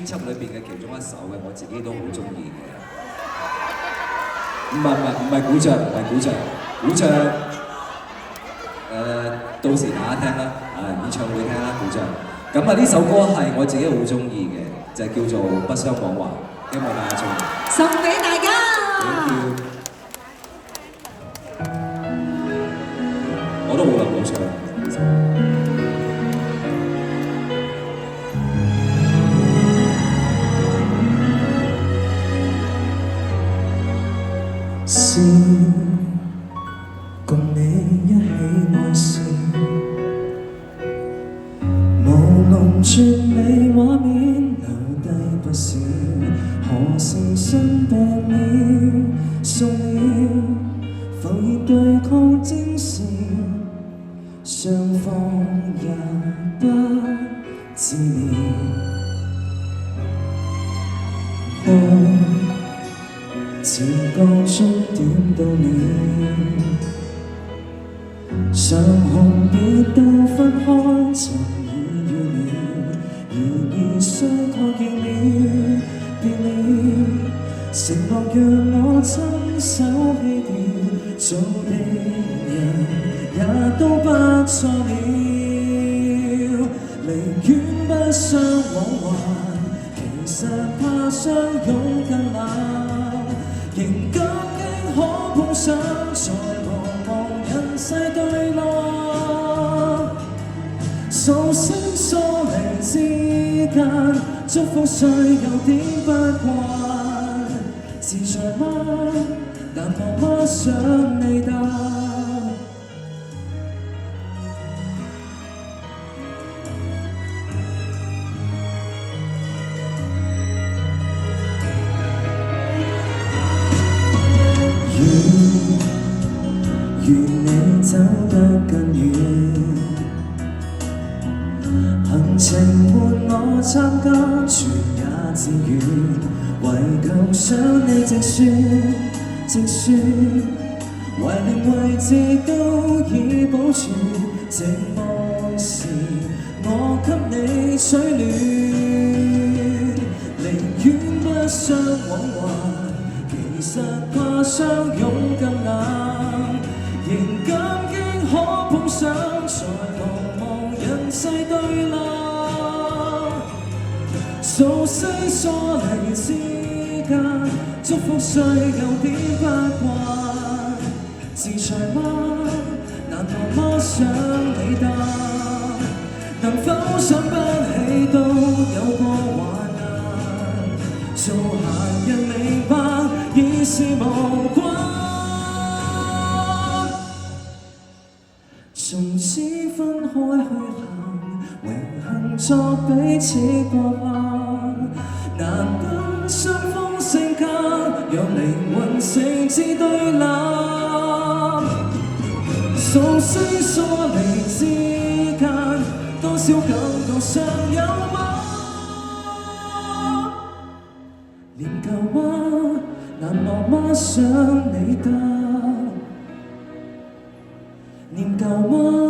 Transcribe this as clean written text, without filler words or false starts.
輯裏邊嘅其中一首嘅，我自己都好中意嘅。唔係鼓掌，唔係鼓掌，鼓掌。到時大家聽啦，演唱會聽啦，鼓掌。咁啊，呢首歌係我自己好中意嘅，就係叫做《不相往還》，希望大家中意。送俾大家。我都好耐冇唱。是共你一起愛笑，無論絕美畫面留低不少，何時生病了熟了，浮現對抗徵兆，雙方也不知了。漸覺終點到了，尚紅別到分開就已預料，然而雖確認了別了，承諾讓我親手棄掉，做的人也都不錯了，寧願不相往還，其實怕相擁更冷。仍感激可碰上，在茫茫人世對立，數聲疏離之間，祝福誰有點不慣，自在嗎？難忘嗎？想你答。願你走得更遠，行程伴我參加，全也自願，為求想你直説，懷念位置都已保存，寂寞時我給你取暖，寧願不相往還，其實怕相擁更冷。仍感激可碰上，在茫茫人世對立，數聲疏離之間，祝福誰有點不慣，自在嗎？難忘嗎？想你答，能否想不起都有過患難，做閒人明白已是無關。從此分開去行，榮幸作彼此過客，難得相逢性格，讓靈魂成至對立，數聲疏離之間，多少感覺尚有嗎？念舊嗎？難忘嗎？想你答。念舊嗎？